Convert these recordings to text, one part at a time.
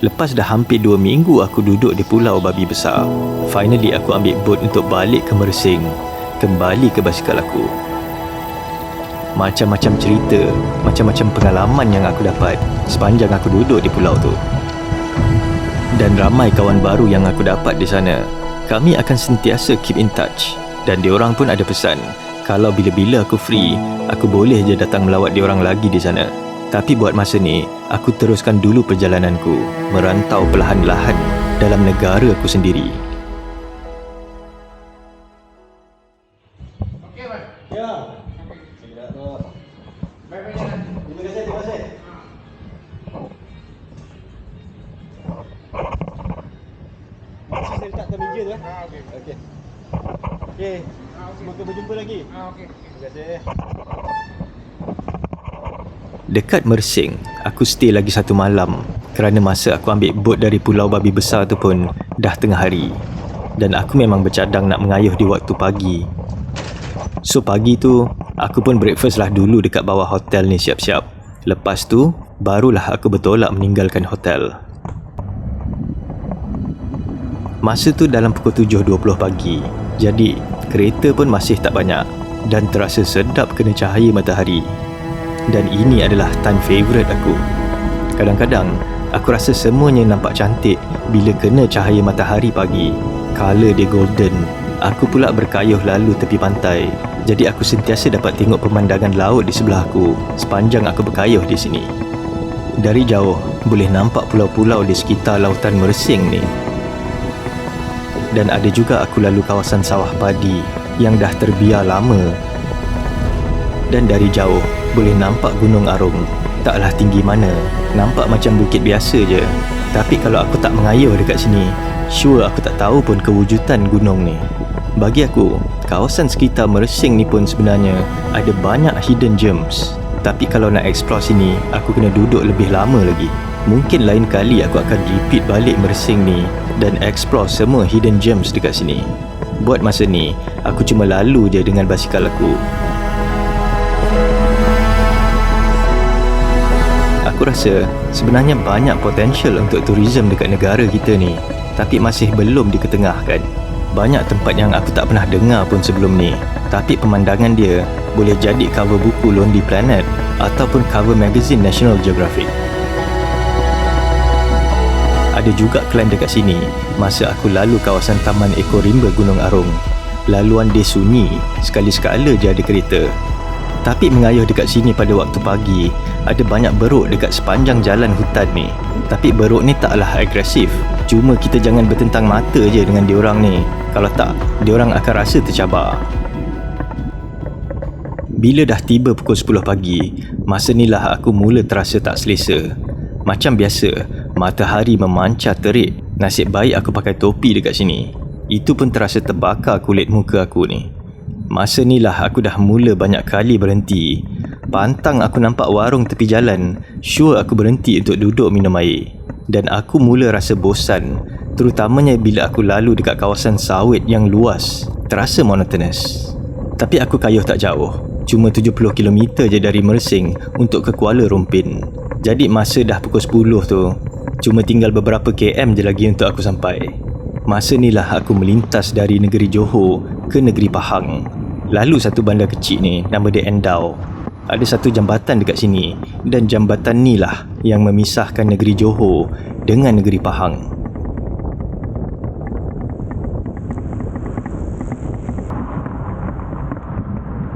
Lepas dah hampir 2 minggu aku duduk di Pulau Babi Besar, finally aku ambil boat untuk balik ke Mersing, kembali ke basikal aku. Macam-macam cerita, macam-macam pengalaman yang aku dapat sepanjang aku duduk di pulau tu. Dan ramai kawan baru yang aku dapat di sana. Kami akan sentiasa keep in touch. Dan diorang pun ada pesan, kalau bila-bila aku free, aku boleh je datang melawat diorang lagi di sana. Tapi buat masa ni, aku teruskan dulu perjalananku, merantau perlahan-lahan dalam negara aku sendiri. Okey, Bang. Ya. Tidak tu. Baik-baik jalan. Terima kasih, terima kasih. Saya letak atas meja tu Okey. Okey. Okey. Semoga berjumpa lagi. Okey. Terima kasih. Dekat Mersing, aku stay lagi 1 malam kerana masa aku ambil boat dari Pulau Babi Besar tu pun dah tengah hari. Dan aku memang bercadang nak mengayuh di waktu pagi. So pagi tu, aku pun breakfast lah dulu dekat bawah hotel ni siap-siap. Lepas tu, barulah aku bertolak meninggalkan hotel. Masa tu dalam pukul 7.20 pagi. Jadi, kereta pun masih tak banyak dan terasa sedap kena cahaya matahari. Dan ini adalah time favourite aku. Kadang-kadang, aku rasa semuanya nampak cantik bila kena cahaya matahari pagi. Colour dia golden. Aku pula berkayuh lalu tepi pantai. Jadi aku sentiasa dapat tengok pemandangan laut di sebelah aku sepanjang aku berkayuh di sini. Dari jauh, boleh nampak pulau-pulau di sekitar lautan Mersing ni. Dan ada juga aku lalu kawasan sawah padi yang dah terbiar lama. Dan dari jauh, boleh nampak Gunung Arung. Taklah tinggi mana, nampak macam bukit biasa je. Tapi kalau aku tak mengayuh dekat sini, sure aku tak tahu pun kewujudan gunung ni. Bagi aku, kawasan sekitar Mersing ni pun sebenarnya ada banyak hidden gems. Tapi kalau nak explore sini, aku kena duduk lebih lama lagi. Mungkin lain kali aku akan repeat balik Mersing ni dan explore semua hidden gems dekat sini. Buat masa ni, aku cuma lalu je dengan basikal aku. Aku rasa sebenarnya banyak potensial untuk tourism dekat negara kita ni, tapi masih belum diketengahkan. Banyak tempat yang aku tak pernah dengar pun sebelum ni, tapi pemandangan dia boleh jadi cover buku Lonely Planet ataupun cover magazine National Geographic. Ada juga climb dekat sini masa aku lalu kawasan Taman Ekorimba Gunung Arung. Laluan dia sunyi, sekali-sekala je ada kereta. Tapi mengayuh dekat sini pada waktu pagi, ada banyak beruk dekat sepanjang jalan hutan ni. Tapi beruk ni taklah agresif. Cuma kita jangan bertentang mata je dengan diorang ni. Kalau tak, diorang akan rasa tercabar. Bila dah tiba pukul 10 pagi, masa inilah aku mula terasa tak selesa. Macam biasa, matahari memancar terik. Nasib baik aku pakai topi dekat sini. Itu pun terasa terbakar kulit muka aku ni. Masa inilah aku dah mula banyak kali berhenti. Pantang aku nampak warung tepi jalan, sure aku berhenti untuk duduk minum air. Dan aku mula rasa bosan, terutamanya bila aku lalu dekat kawasan sawit yang luas. Terasa monotonous. Tapi aku kayuh tak jauh, cuma 70 km je dari Mersing untuk ke Kuala Rumpin. Jadi masa dah pukul 10 tu, cuma tinggal beberapa km je lagi untuk aku sampai. Masa inilah aku melintas dari negeri Johor ke negeri Pahang. Lalu satu bandar kecil ni, nama dia Endau. Ada satu jambatan dekat sini, dan jambatan ni lah yang memisahkan negeri Johor dengan negeri Pahang.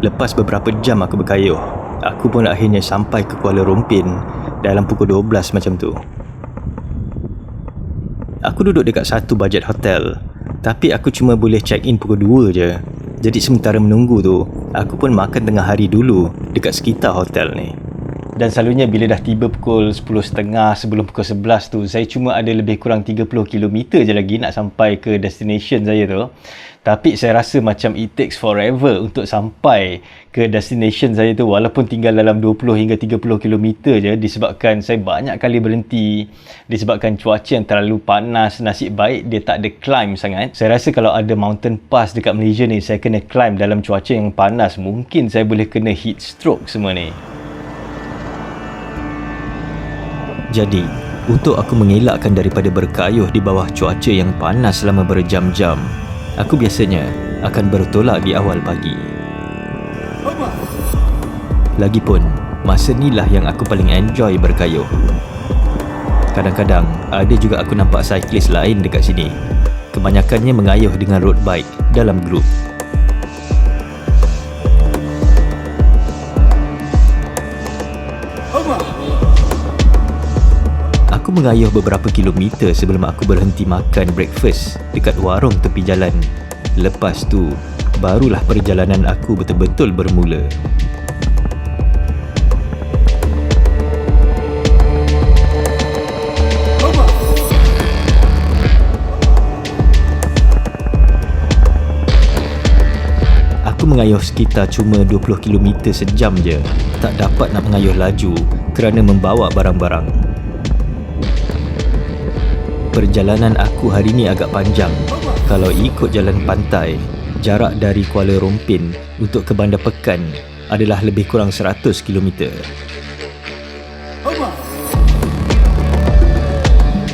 Lepas beberapa jam aku berkayuh, aku pun akhirnya sampai ke Kuala Rumpin dalam pukul 12 macam tu. Aku duduk dekat satu bajet hotel, tapi aku cuma boleh check in pukul 2 je. Jadi sementara menunggu tu, aku pun makan tengah hari dulu dekat sekitar hotel ni. Dan selalunya bila dah tiba pukul 10.30 sebelum pukul 11 tu, saya cuma ada lebih kurang 30 km je lagi nak sampai ke destination saya tu. Tapi saya rasa macam it takes forever untuk sampai ke destination saya tu, walaupun tinggal dalam 20 hingga 30 km je, disebabkan saya banyak kali berhenti, disebabkan cuaca yang terlalu panas. Nasib baik dia tak ada climb sangat. Saya rasa kalau ada mountain pass dekat Malaysia ni, saya kena climb dalam cuaca yang panas, mungkin saya boleh kena heat stroke semua ni. Jadi, Untuk aku mengelakkan daripada berkayuh di bawah cuaca yang panas selama berjam-jam, aku biasanya akan bertolak di awal pagi. Lagipun, masa inilah yang aku paling enjoy berkayuh. Kadang-kadang, ada juga aku nampak cyclist lain dekat sini. Kebanyakannya mengayuh dengan road bike dalam grup. Aku mengayuh beberapa kilometer sebelum aku berhenti makan breakfast dekat warung tepi jalan. Lepas tu, barulah perjalanan aku betul-betul bermula. Aku mengayuh sekitar cuma 20 km sejam je. Tak dapat nak mengayuh laju kerana membawa barang-barang. Perjalanan aku hari ni agak panjang. Kalau ikut jalan pantai, jarak dari Kuala Rompin untuk ke Bandar Pekan adalah lebih kurang 100 km.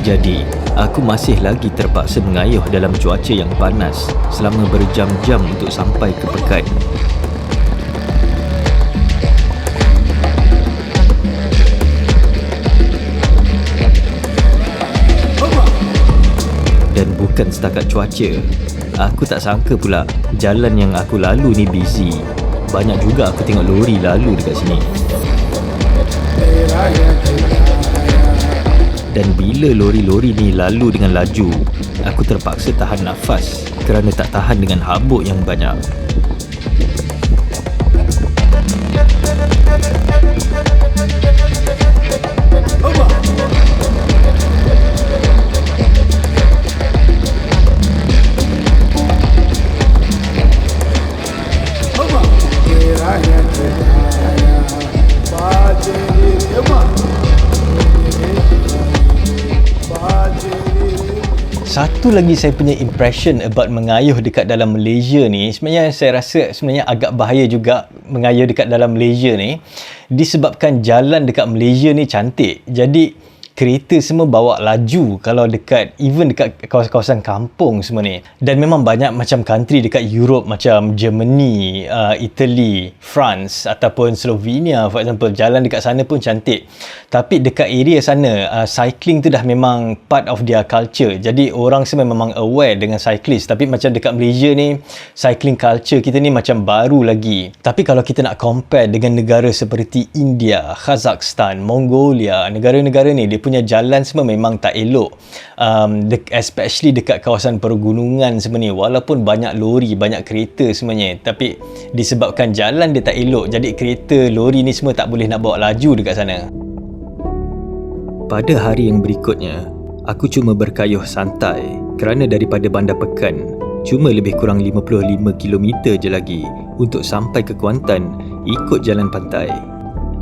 Jadi, aku masih lagi terpaksa mengayuh dalam cuaca yang panas selama berjam-jam untuk sampai ke Pekan. Dan bukan setakat cuaca, aku tak sangka pula jalan yang aku lalu ni busy. Banyak juga aku tengok lori lalu dekat sini. Dan bila lori-lori ni lalu dengan laju, aku terpaksa tahan nafas kerana tak tahan dengan habuk yang banyak. Satu lagi saya punya impression about mengayuh dekat dalam Malaysia ni, sebenarnya saya rasa sebenarnya agak bahaya juga mengayuh dekat dalam Malaysia ni, disebabkan jalan dekat Malaysia ni cantik. Jadi kereta semua bawa laju kalau dekat, even dekat kawasan-kawasan kampung semua ni. Dan memang banyak macam country dekat Europe macam Germany, Italy, France ataupun Slovenia for example, jalan dekat sana pun cantik. Tapi dekat area sana, cycling tu dah memang part of their culture. Jadi orang semua memang aware dengan cyclist. Tapi macam dekat Malaysia ni, cycling culture kita ni macam baru lagi. Tapi kalau kita nak compare dengan negara seperti India, Kazakhstan, Mongolia, negara-negara ni dia punya jalan semua memang tak elok, especially dekat kawasan pergunungan semua ni. Walaupun banyak lori, banyak kereta semuanya, tapi disebabkan jalan dia tak elok, jadi kereta, lori ni semua tak boleh nak bawa laju dekat sana. Pada hari yang berikutnya, aku cuma berkayuh santai kerana daripada Bandar Pekan cuma lebih kurang 55 km je lagi untuk sampai ke Kuantan ikut jalan pantai.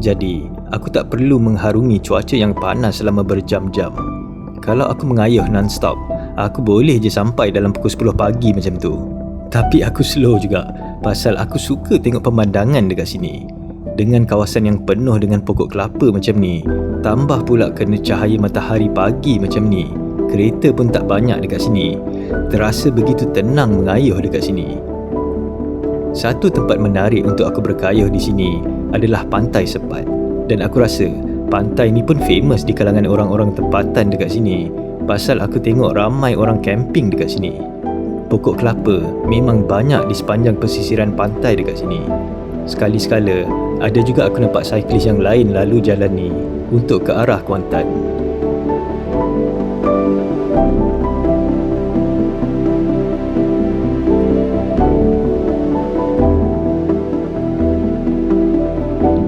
Jadi, aku tak perlu mengharungi cuaca yang panas selama berjam-jam. Kalau aku mengayuh non-stop, aku boleh je sampai dalam pukul 10 pagi macam tu. Tapi aku slow juga, pasal aku suka tengok pemandangan dekat sini. Dengan kawasan yang penuh dengan pokok kelapa macam ni, tambah pula kena cahaya matahari pagi macam ni, kereta pun tak banyak dekat sini. Terasa begitu tenang mengayuh dekat sini. Satu tempat menarik untuk aku berkayuh di sini adalah Pantai Sepat. Dan aku rasa pantai ni pun famous di kalangan orang-orang tempatan dekat sini, pasal aku tengok ramai orang camping dekat sini. Pokok kelapa memang banyak di sepanjang pesisiran pantai dekat sini. Sekali-sekala ada juga aku nampak cyclist yang lain lalu jalan ni untuk ke arah Kuantan.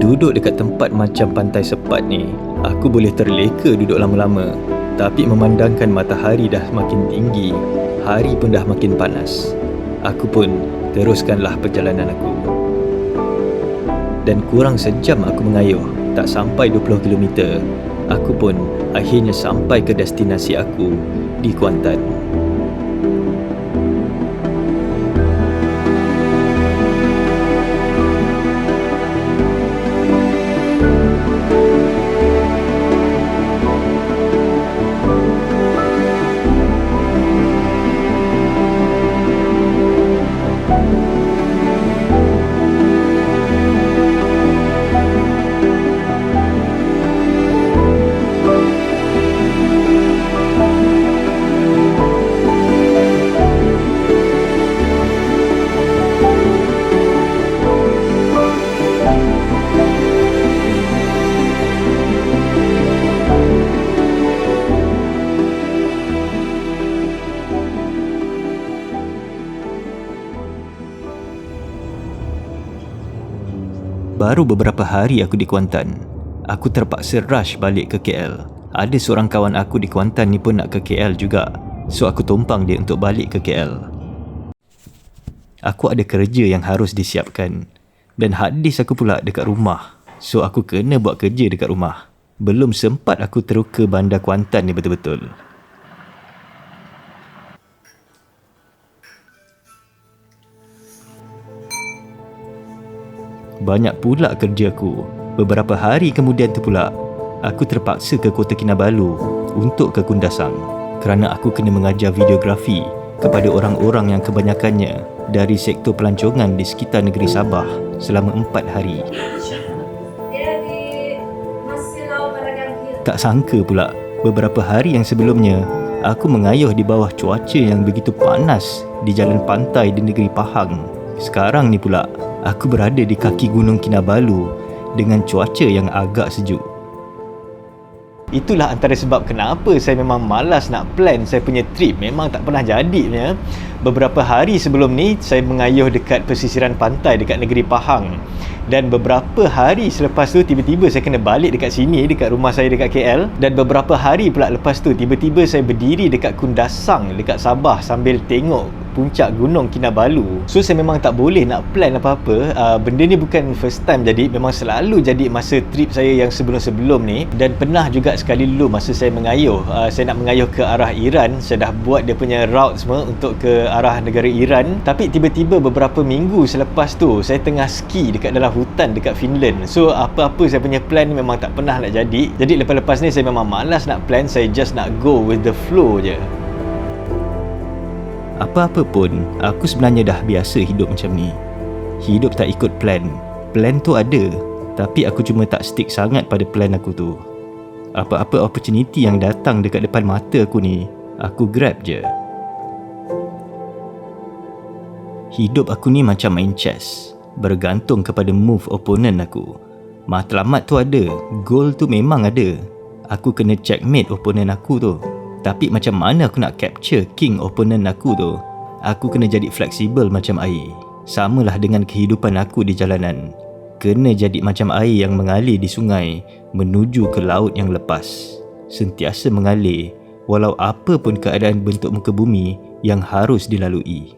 Duduk dekat tempat macam Pantai Sepat ni, aku boleh terleka duduk lama-lama. Tapi memandangkan matahari dah makin tinggi, hari pun dah makin panas, aku pun teruskanlah perjalanan aku. Dan kurang sejam aku mengayuh, tak sampai 20 km, aku pun akhirnya sampai ke destinasi aku di Kuantan. Baru beberapa hari aku di Kuantan, aku terpaksa rush balik ke KL. Ada seorang kawan aku di Kuantan ni pun nak ke KL juga, so aku tumpang dia untuk balik ke KL. Aku ada kerja yang harus disiapkan dan harddisk aku pula dekat rumah, so aku kena buat kerja dekat rumah. Belum sempat aku teruka bandar Kuantan ni betul-betul. Banyak pula kerja aku. Beberapa hari kemudian tu pula, aku terpaksa ke Kota Kinabalu untuk ke Kundasang kerana aku kena mengajar videografi kepada orang-orang yang kebanyakannya dari sektor pelancongan di sekitar negeri Sabah selama 4 hari. Tak sangka pula, beberapa hari yang sebelumnya, aku mengayuh di bawah cuaca yang begitu panas di jalan pantai di negeri Pahang. Sekarang ni pula, aku berada di kaki Gunung Kinabalu dengan cuaca yang agak sejuk. Itulah antara sebab kenapa saya memang malas nak plan saya punya trip. Memang tak pernah jadi punya. Beberapa hari sebelum ni, saya mengayuh dekat pesisiran pantai dekat negeri Pahang. Dan beberapa hari selepas tu, tiba-tiba saya kena balik dekat sini, dekat rumah saya dekat KL. Dan beberapa hari pula lepas tu, tiba-tiba saya berdiri dekat Kundasang, dekat Sabah sambil tengok puncak Gunung Kinabalu. So saya memang tak boleh nak plan apa-apa. Benda ni bukan first time jadi, memang selalu jadi masa trip saya yang sebelum-sebelum ni. Dan pernah juga sekali dulu masa saya mengayuh, saya nak mengayuh ke arah Iran. Saya dah buat dia punya route semua untuk ke arah negara Iran. Tapi tiba-tiba beberapa minggu selepas tu, saya tengah ski dekat dalam hutan dekat Finland. So apa-apa saya punya plan ni memang tak pernah nak jadi. Jadi lepas-lepas ni saya memang malas nak plan, saya just nak go with the flow je. Apa-apa pun, aku sebenarnya dah biasa hidup macam ni. Hidup tak ikut plan. Plan tu ada, tapi aku cuma tak stick sangat pada plan aku tu. Apa-apa opportunity yang datang dekat depan mata aku ni, aku grab je. Hidup aku ni macam main chess, bergantung kepada move opponent aku. Matlamat tu ada, goal tu memang ada. Aku kena checkmate opponent aku tu. Tapi macam mana aku nak capture king opponent aku tu? Aku kena jadi fleksibel macam air. Samalah dengan kehidupan aku di jalanan. Kena jadi macam air yang mengalir di sungai menuju ke laut yang lepas. Sentiasa mengalir walau apa pun keadaan bentuk muka bumi yang harus dilalui.